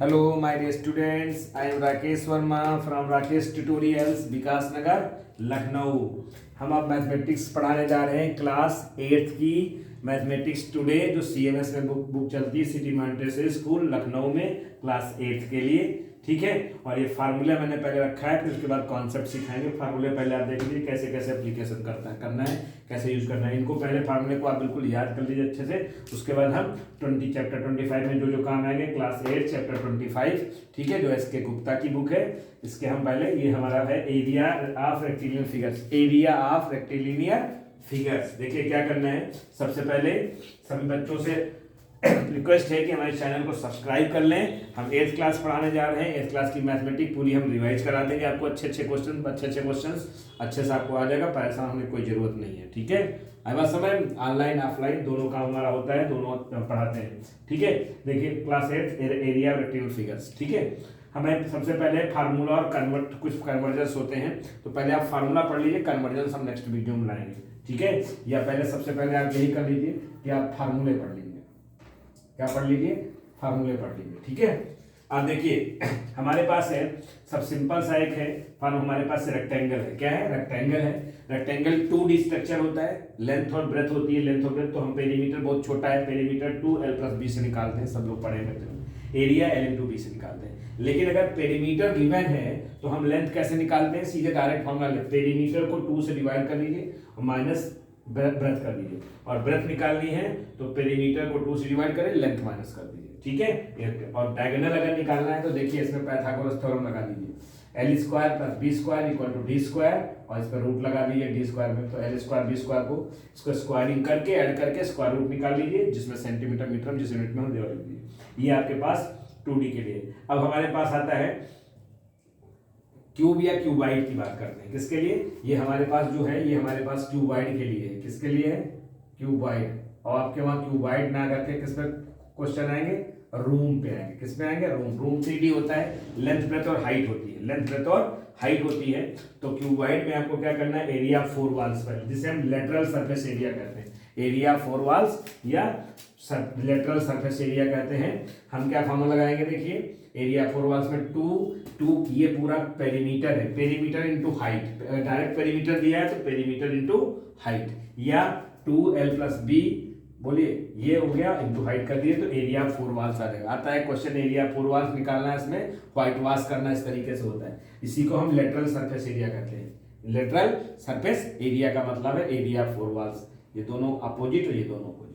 Hello, my dear students. I am Rakesh Verma from Rakesh Tutorials, विकास नगर, लखनऊ। हम अब mathematics पढ़ाने जा रहे हैं क्लास 8th की मैथमेटिक्स टुडे, जो CMS में बुक चलती है, सिटी मॉन्टेसरी स्कूल लखनऊ में, क्लास 8th के लिए। ठीक है, और ये फार्मूला मैंने पहले रखा है, फिर उसके बाद कॉन्सेप्ट सिखाएंगे। फार्मूले पहले आप देख लीजिए कैसे कैसे एप्लीकेशन करना है, कैसे यूज करना है इनको। पहले फार्मूले को आप बिल्कुल याद कर लीजिए अच्छे से, उसके बाद हम चैप्टर 25 में जो काम आएंगे, क्लास 8 चैप्टर 25, ठीक है, जो SK गुप्ता की बुक है, इसके हम पहले, ये हमारा है area of rectilinear figures, area of rectilinear figures. देखिए क्या करना है। सबसे पहले सभी बच्चों से रिक्वेस्ट है कि हमारे चैनल को सब्सक्राइब कर लें। हम 8th क्लास पढ़ाने जा रहे हैं। 8th क्लास की मैथमेटिक्स पूरी हम रिवाइज करा देंगे आपको। अच्छे क्वेश्चन अच्छे से आपको आ जाएगा, परेशान होने की कोई जरूरत नहीं है। ठीक है, आई बात समझ। ऑनलाइन ऑफलाइन दोनों काम हमारा होता है, दोनों पढ़ाते हैं। ठीक है, देखिए क्लास 8 एरिया रेक्टेंगुलर फिगर्स। ठीक है, हमें सबसे पहले फार्मूला और कुछ कन्वर्जन्स होते हैं, तो पहले आप फार्मूला पढ़ लीजिए, कन्वर्जन्स हम नेक्स्ट वीडियो में लाएंगे। ठीक है, या पहले सबसे पहले आप यही कर लीजिए कि आप फार्मूले पढ़ लीजिए। क्या पढ़ लीजिए? फार्मूले पढ़ लीजिए। ठीक है, अब देखिए हमारे पास है, सब सिंपल सा एक है फार्मूला। हमारे पास रेक्टेंगल है। क्या है? रेक्टेंगल है। रेक्टेंगल 2D स्ट्रक्चर होता है, लेंथ और ब्रेथ होती है। लेंथ और ब्रेथ, तो हम पेरीमीटर बहुत छोटा है, पेरीमीटर 2l+b से निकालते हैं, सब लोग पढ़े हैं। एरिया l×b से निकालते हैं। लेकिन अगर पेरीमीटर गिवन है तो हम लेंथ कैसे निकालते हैं? सीधे डायरेक्ट फॉर्मूला ले, पेरीमीटर को 2 से डिवाइड कर लीजिए और माइनस ब्रेथ कर दीजिए, और ब्रेथ निकालनी है तो पेरीमीटर को 2 से डिवाइड करें, लेंथ माइनस कर दीजिए। ठीक है, और डायगोनल अगर निकालना है तो देखिए इसमें पाइथागोरस थ्योरम लगा दीजिए, l² + b² = d², और इस पर रूट लगा दीजिए d² में, तो l² b² को इसको स्क्वायरिंग करके ऐड करके स्क्वायर रूट निकाल लीजिए, जिसमें सेंटीमीटर मीटर जिस यूनिट में हम दे दीजिए। ये आपके पास 2D के लिए। अब हमारे पास आता है क्यूब या क्यूबाइड की बात करते हैं। किसके लिए? ये हमारे पास जो है, ये हमारे पास क्यूबाइड के लिए है। किसके लिए है? क्यूबाइड। और आपके वहां क्यूबाइड ना करके किस पे क्वेश्चन आएंगे? रूम पे आएंगे। किस पे आएंगे? रूम 3D होता है, लेंथ ब्रेथ और हाइट होती है, लेंथ ब्रेथ और हाइट होती है। तो क्यूबाइड में आपको क्या करना है? एरिया 4 वॉल्स पर, जिसे हम लेटरल सरफेस एरिया कहते हैं, एरिया 4 वॉल्स या लेटरल सरफेस एरिया कहते हैं। हम क्या फॉर्मूला लगाएंगे? देखिए एरिया 4 वॉल्स में 2 ये पूरा पेरीमीटर है, perimeter into height. Direct perimeter दिया है तो पेरीमीटर इंटू हाइट, या 2l+b, बोलिए ये हो गया, इंटू हाइट कर दिए तो एरिया 4 वॉल्स आ जाएगा। आता है क्वेश्चन, एरिया 4 वॉल्स निकालना है, इसमें व्हाइट वॉश करना, इस तरीके से होता है। इसी को हम लेटरल सरफेस एरिया कहते हैं। लेटरल सरफेस एरिया का मतलब है एरिया 4 वॉल्स। ये दोनों अपोजिट और ये दोनों अपोजिट।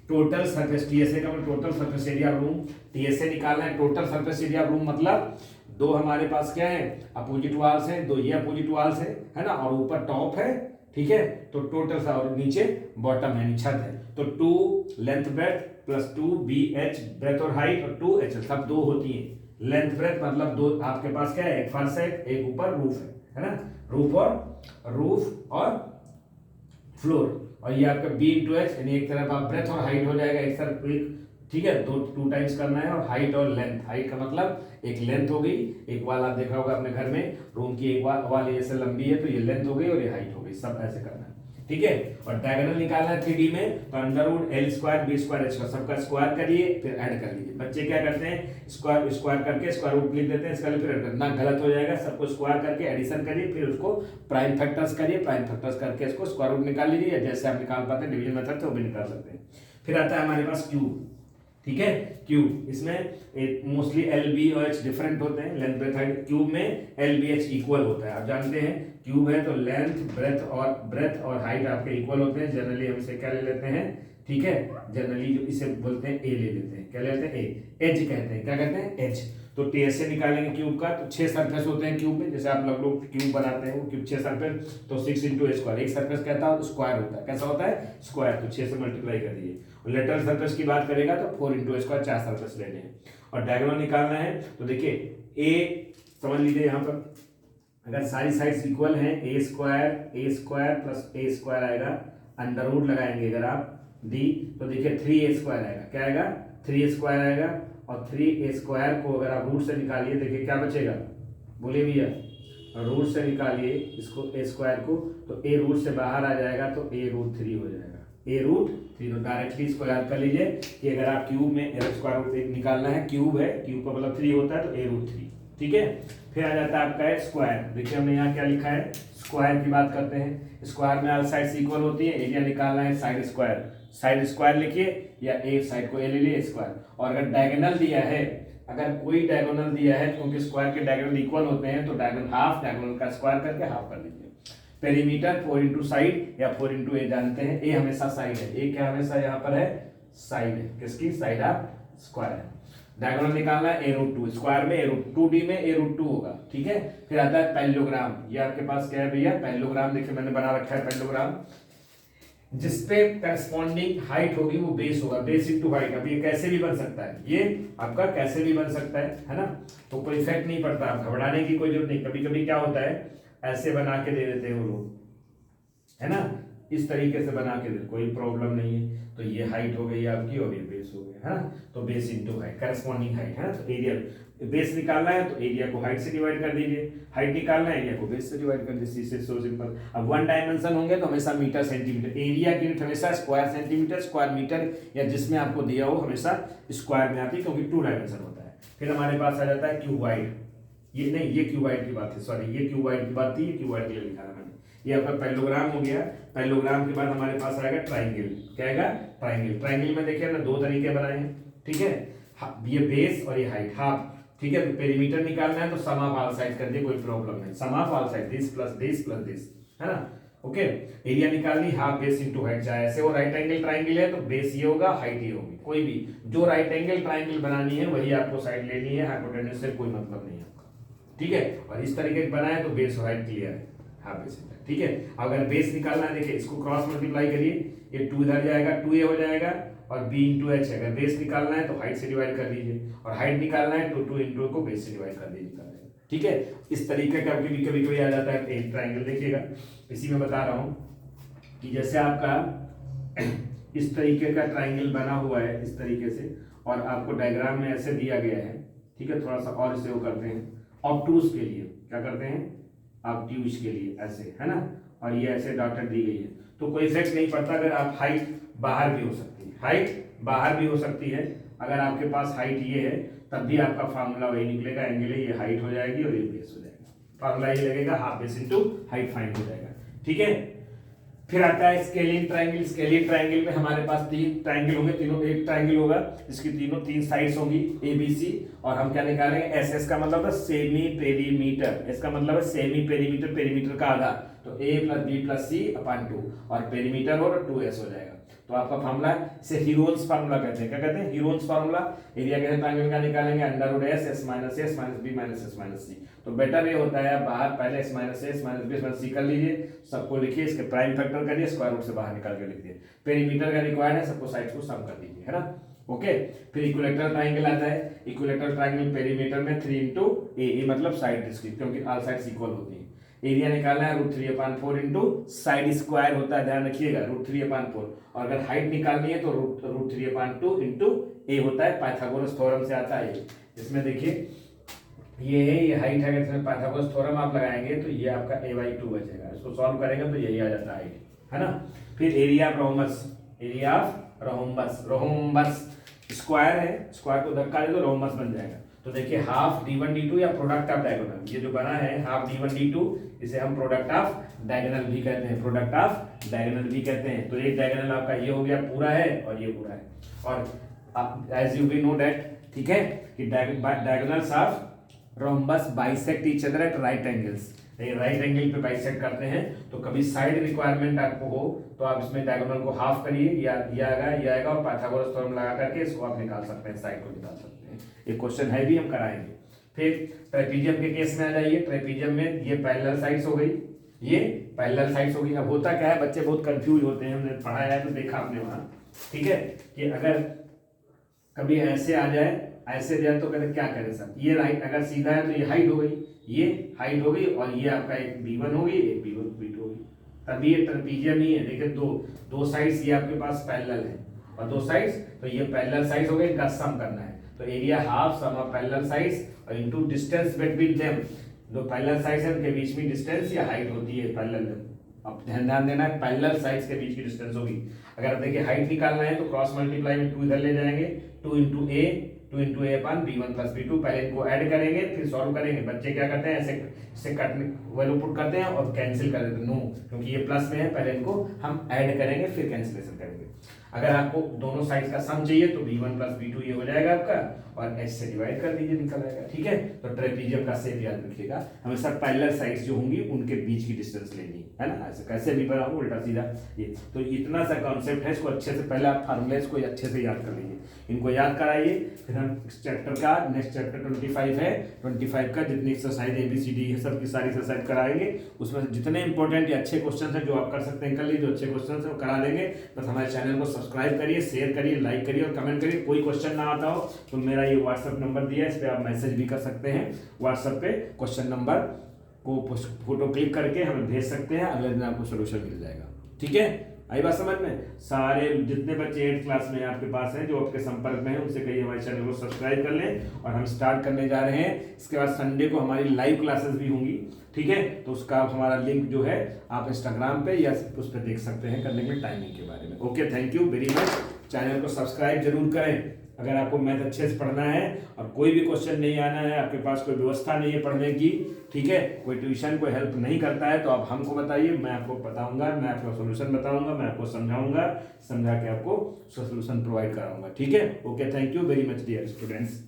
टोटल सरफेस, TSA का मतलब total surface area of room. TSA निकालना है, total surface area of room मतलब दो हमारे पास क्या है? अपोजिट वॉल्स हैं, दो ये अपोजिट वॉल्स है ना, और ऊपर टॉप है। ठीक है, तो टोटल सा, और नीचे बॉटम है, छत है। तो 2 length breadth plus 2BH breadth और हाइट, और 2HL, सब दो होती है। लेंथ ब्रेथ मतलब दो, आपके पास क्या है? एक फर्श है, एक ऊपर रूफ है ना, रूफ और फ्लोर। और ये आपका B×H, यानी एक तरफ आप ब्रेथ और हाइट हो जाएगा, एक तरफ एक। ठीक है, 2 टाइम्स करना है। और हाइट और लेंथ, हाइट का मतलब एक लेंथ हो गई, एक वाल आप देखा होगा अपने घर में, रूम की एक वाल ऐसे लंबी है तो ये लेंथ हो गई और ये हाइट हो गई, सब ऐसे करना है। ठीक है, और डायगोनल निकालना है 3D में, तो √l² b²h सबका स्क्वायर करिए, फिर ऐड कर लीजिए। बच्चे क्या करते हैं? स्क्वायर करके स्क्वायर रूट लिख देते हैं, इसका फिर ऐड करते ना, गलत हो जाएगा। सबको स्क्वायर करके एडिशन करिए, फिर उसको प्राइम फैक्टर्स करिए, प्राइम फैक्टर्स करके इसको स्क्वायर रूट निकाल लीजिए, या जैसे आप निकाल पाते हैं डिवीजन मेथड से वो भी निकाल सकते हैं। फिर आता है हमारे पास क्यूब। ठीक है, क्यूब, इसमें मोस्टली LB और H डिफरेंट होते हैं, लेंथ ब्रेथ हाइट। क्यूब में LBH इक्वल होता है, आप जानते हैं क्यूब है तो लेंथ ब्रेथ और हाइट आपके इक्वल होते हैं। जनरली हम इसे क्या ले लेते हैं? ठीक है, जनरली जो इसे बोलते हैं A ले लेते हैं। क्या ले लेते हैं? A। एज कहते हैं, क्या कहते हैं? एज। तो TSA निकालेंगे क्यूब का, तो 6 सरफेस होते हैं क्यूब में, जैसे आप लोग क्यूब बनाते हैं, वो क्यूब 6 सरफेस, तो 6 × a², एक सरफेस कहता है स्क्वायर होता है। कैसा होता है? स्क्वायर, तो 6 से मल्टीप्लाई कर दिए। और लेटरल सरफेस की बात करेगा तो 4 × a², 4 सरफेस लेने हैं। और डायगोनल निकालना है तो देखिए A समझ लीजिए, यहाँ पर अगर सारी साइड्स इक्वल हैं, a² + a² आएगा, अंडर रूट लगाएंगे अगर आप D, तो देखिए 3a² आएगा। क्या आएगा? 3a² आएगा। और 3a² को अगर आप रूट से निकालिए, देखिए क्या बचेगा? बोलिए भैया, रूट से निकालिए इसको a² को, तो a रूट से बाहर आ जाएगा तो a√3 हो जाएगा। ए रूट थ्री। तो डायरेक्टली इसको याद कर लीजिए कि अगर आप क्यूब में स्क्वायर रूट निकालना है, क्यूब है, क्यूब का मतलब 3 होता है, तो ए रूट 3, ठीक है। फिर आ जाता है आपका स्क्वायर। देखिए हमने यहाँ क्या लिखा है, स्क्वायर की बात करते हैं। स्क्वायर में ऑल साइड्स इक्वल होती है, एरिया निकालना है साइड स्क्वायर। साइड स्क्वायर लिखिए या एक साइड को ए ले लिए स्क्वायर। और अगर डायगोनल दिया है, अगर कोई डायगोनल दिया है, क्योंकि स्क्वायर के डायगोनल इक्वल होते हैं, तो डायगोनल हाफ, डायगोनल का स्क्वायर करके हाफ कर लीजिए। पेरीमीटर 4 इंटू साइड या 4 इंटू ए जानते हैं, ए हमेशा साइड है, ए क्या हमेशा यहाँ पर है, साइड है, किसकी, साइड ऑफ स्क्वायर है। डायगोनल निकालना है ए रूट 2, स्क्वायर में ए रूट 2D में ए रूट 2 होगा, ठीक है। फिर आता है पैरेललोग्राम। ये आपके पास क्या है भैया, पैरेललोग्राम। देखिए मैंने बना रखा है पैरेललोग्राम, जिसपे करस्पॉन्डिंग हाइट होगी वो बेस होगा, बेस इनटू हाइट। अब ये कैसे भी बन सकता है, ये आपका कैसे भी बन सकता है ना, तो कोई इफेक्ट नहीं पड़ता, आप घबराने की कोई जरूरत नहीं। कभी कभी क्या होता है, ऐसे बना के दे देते हैं वो लोग, है ना, इस तरीके से बना के दे, कोई प्रॉब्लम नहीं है। तो ये हाइट हो गई आपकी और ये बेस हो गया, है ना। तो base into height, corresponding height, है ना। तो एरिया, बेस निकालना है तो एरिया को हाइट से डिवाइड कर दीजिए, हाइट निकालना है एरिया को बेस से डिवाइड कर दीजिए, सो सिंपल। अब 1 डायमेंशन होंगे तो हमेशा मीटर सेंटीमीटर, एरिया की यूनिट हमेशा स्क्वायर सेंटीमीटर, स्क्वायर मीटर, या जिसमें आपको दिया हो हमेशा स्क्वायर में आती है, क्योंकि 2 डायमेंशन होता है। फिर हमारे पास आ जाता है क्यूबाइड। ये नहीं, ये क्यूबाइड की बात है, सॉरी, ये क्यूबाइड की बात थी, ये क्यूबाइड के लिए लिखा है मैंने। ये आपका पैरेललोग्राम हो गया। पैरेललोग्राम के बाद हमारे पास आएगा ट्राइंगल। क्या आएगा, ट्राइंगल। ट्राइंगल में देखिए हमने 2 तरीके बनाए हैं, ठीक है, ये बेस और ये हाइट, हाफ, ठीक है। तो पेरीमीटर निकालना है तो सम ऑफ ऑल साइड कर दिए, कोई प्रॉब्लम नहीं, sum of all side, this plus this plus this, है ना, ओके। एरिया निकालनी, हाफ बेस इनटू हाइट, चाहे ऐसे वो राइट एंगल ट्राइंगल है तो बेस ये होगा, हाइट ये होगी, कोई भी जो राइट एंगल ट्राइंगल बनानी है वही आपको साइड लेनी है, हाइपोटेन्यूज से कोई मतलब नहीं है आपका, ठीक है। और इस तरीके से बनाए तो बेस और हाइट क्लियर है, हाफ बेस, ठीक है। अगर बेस निकालना है, देखिए इसको क्रॉस मल्टीप्लाई करिए, ये 2 इधर जाएगा, 2a हो जाएगा, और b इंटू एच है। अगर बेस निकालना है तो हाइट से डिवाइड कर दीजिए, और हाइट निकालना है तो 2 इंटू को बेस से डिवाइड कर दीजिए, ठीक है। इस तरीके का कभी कभी आ जाता है एक ट्राइंगल। देखिएगा इसी में बता रहा हूं कि जैसे आपका इस तरीके का ट्राइंगल बना हुआ है इस तरीके से, और आपको डायग्राम में ऐसे दिया गया है, ठीक है। थोड़ा सा और इसे वो करते हैं, ऑब्टूज के लिए क्या करते हैं, ऑब्ट्यूज के लिए ऐसे, है ना, और ये ऐसे डॉटेड दी गई है, तो कोई इफेक्ट नहीं पड़ता। अगर आप हाइट बाहर भी हो सकती है, हाइट बाहर भी हो सकती है। अगर आपके पास हाइट ये है तब भी आपका फार्मूला वही निकलेगा, एंगल है, ये हाइट हो जाएगी और ये बेस हो जाएगा, फार्मूला ये लगेगा, half base into height find हो जाएगा, ठीक है। फिर आता है स्केलिंग ट्राइंगल। स्केलिंग ट्राइंगल में हमारे पास 3 ट्राइंगल होंगे, तीनों एक ट्राइंगल होगा, इसकी 3 साइड्स होंगी ABC, और हम क्या निकालेंगे, SS का मतलब है सेमी पेरीमीटर, इसका मतलब है सेमी पेरीमीटर, पेरीमीटर का आधा, तो A + B + C / 2, और पेरीमीटर हो तो 2S हो जाएगा। तो आपका फार्मूला है, इसे हीरोन्स फार्मूला कहते हैं। क्या कहते हैं, हीरोन्स फार्मूला। एरिया कैसे ट्रायंगल का निकालेंगे, √S S - S - B - S - C। तो बेटर ये होता है बाहर पहले S - S - B - C कर लीजिए, सबको लिखिए, इसके प्राइम फैक्टर करिए, स्क्वायर रूट से बाहर निकाल के लिख दिए। पेरीमीटर का रिक्वायर्ड है, सबको साइड्स को सम कर दीजिए, है ना, ओके। फिर इक्विलेटरल ट्रायंगल आता है। इक्विलेटरल ट्रायंगल पेरीमीटर में 3 इंटू ए, मतलब साइड डिस्क्रीट, क्योंकि ऑल साइड्स इक्वल होती है। एरिया निकालना है √3/4 इंटू साइड स्क्वायर होता है, ध्यान रखिएगा, √3/4। और अगर हाइट निकालनी है तो √3/2 इंटू ए होता है, पाइथागोरस थ्योरम से आता है। इसमें देखिए ये है, ये हाइट है, इसमें पाइथागोरस थ्योरम आप लगाएंगे तो ये आपका a/2 बचेगा, इसको सॉल्व करेंगे तो यही आ जाता है हाइट, है ना। फिर area of rhombus, area of rhombus, rhombus square है, स्क्वायर को धक्का दे तो रोम्बस बन जाएगा। तो देखिए हाफ d1 d2 या प्रोडक्ट ऑफ डायगोनल, ये जो बना है हाफ d1 d2, इसे हम प्रोडक्ट ऑफ डायगोनल भी कहते हैं, प्रोडक्ट ऑफ डायगोनल भी कहते हैं। तो एक डायगोनल आपका ये हो गया पूरा है और ये पूरा है, और as you we know that, ठीक है, कि diagonals of rhombus bisect each other at right angles. Right angle पे बाइसेक्ट करते हैं, तो कभी साइड रिक्वायरमेंट आपको हो तो आप इसमें डायगोनल को हाफ करिए, या ये आएगा और पाइथागोरस थ्योरम लगा करके इसको आप निकाल सकते हैं, साइड को निकाल सकते हैं। एक क्वेश्चन है भी, हम कराएंगे। फिर ट्रेपीजियम के केस में आ जाइए। ट्रेपीजियम में ये पैरेलल साइड्स हो गई, ये पैरेलल साइड्स हो गई। अब होता क्या है, बच्चे बहुत कंफ्यूज होते हैं, हमने पढ़ाया है तो देखा आपने वहां, ठीक है, कि अगर कभी ऐसे आ जाए, ऐसे जाए तो कहते क्या करें सर, ये राइट अगर सीधा है तो ये हाइट हो गई, ये हाइट हो गई, और ये आपका एक b1 हो गई, एक b2 हो गई, तभी ये ट्रेपीजियम ही है। देखिए दो साइड्स ये आपके पास पैरेलल है, और 2 साइड्स, तो ये पैरेलल साइड्स हो गए, इनका सम करना है। तो area half sum of parallel sides और इनटू डिस्टेंस बिटवीन देम। दो पैरेलल साइड्स हैं, उनके बीच में डिस्टेंस या हाइट होती है पैरेलल अब ध्यान देना है, पैरेलल साइड्स के बीच की डिस्टेंस होगी। अगर देखिए हाइट निकालना है तो क्रॉस मल्टीप्लाई में 2 इधर ले जाएंगे, 2 इंटू ए अपन b1 प्लस b2, पहले इनको ऐड करेंगे फिर सॉल्व करेंगे। बच्चे क्या करते हैं, ऐसे कटने वैल्यू पुट करते हैं और कैंसिल कर देते हैं। नो, क्योंकि ये प्लस में है, पहले इनको हम ऐड करेंगे फिर कैंसिलेशन करेंगे। अगर आपको दोनों साइड का सम चाहिए तो b1 प्लस b2 ये हो जाएगा आपका, और h से डिवाइड कर दीजिए, निकल आएगा। ठीक है, तो ट्रेपीजियम का शेप याद रखिएगा, हमेशा पैरेलल साइड्स जो होंगी उनके बीच की डिस्टेंस लेनी है ना। ऐसे कैसे भी बनाऊं उल्टा सीधा ये, तो इतना सा कॉन्सेप्ट है, इसको अच्छे से पहले आप फार्मूलेस को अच्छे से याद कर लीजिए, इनको याद कराइए। फिर हम इस चैप्टर का नेक्स्ट चैप्टर 25 है, 25 का जितनी एक्सरसाइज ABCD है सब की सारी एक्सरसाइज कराएंगे। उसमें जितने इंपॉर्टेंट या अच्छे क्वेश्चन हैं जो आप कर सकते हैं कर लीजिए, जो अच्छे क्वेश्चन है वो करा देंगे। बस हमारे चैनल को सब्सक्राइब करिए, शेयर करिए, लाइक करिए और कमेंट करिए। कोई क्वेश्चन ना आता हो तो मेरा ये व्हाट्सएप नंबर दिया है, इस पर आप मैसेज भी कर सकते हैं। व्हाट्सएप पे क्वेश्चन नंबर को फोटो क्लिक करके हमें भेज सकते हैं, अगले दिन आपको सोल्यूशन मिल जाएगा। ठीक है, आई बात समझ में? सारे जितने बच्चे 8th क्लास में आपके पास हैं जो आपके संपर्क में हैं उनसे कहिए हमारे चैनल को सब्सक्राइब कर लें। और हम स्टार्ट करने जा रहे हैं, इसके बाद संडे को हमारी लाइव क्लासेस भी होंगी। ठीक है, तो उसका हमारा लिंक जो है आप इंस्टाग्राम पे या उस पर देख सकते हैं करने के टाइमिंग के बारे में। Okay, thank you very much. Channel को सब्सक्राइब जरूर करें अगर आपको मैथ अच्छे से पढ़ना है और कोई भी क्वेश्चन नहीं आना है, आपके पास कोई व्यवस्था नहीं है पढ़ने की, ठीक है, कोई ट्यूशन कोई हेल्प नहीं करता है तो आप हमको बताइए, मैं आपको बताऊंगा, मैं आपको सोल्यूशन बताऊंगा, मैं आपको समझाऊंगा, समझा के आपको सोल्यूशन प्रोवाइड कराऊंगा। ठीक है, okay, thank you very much dear students.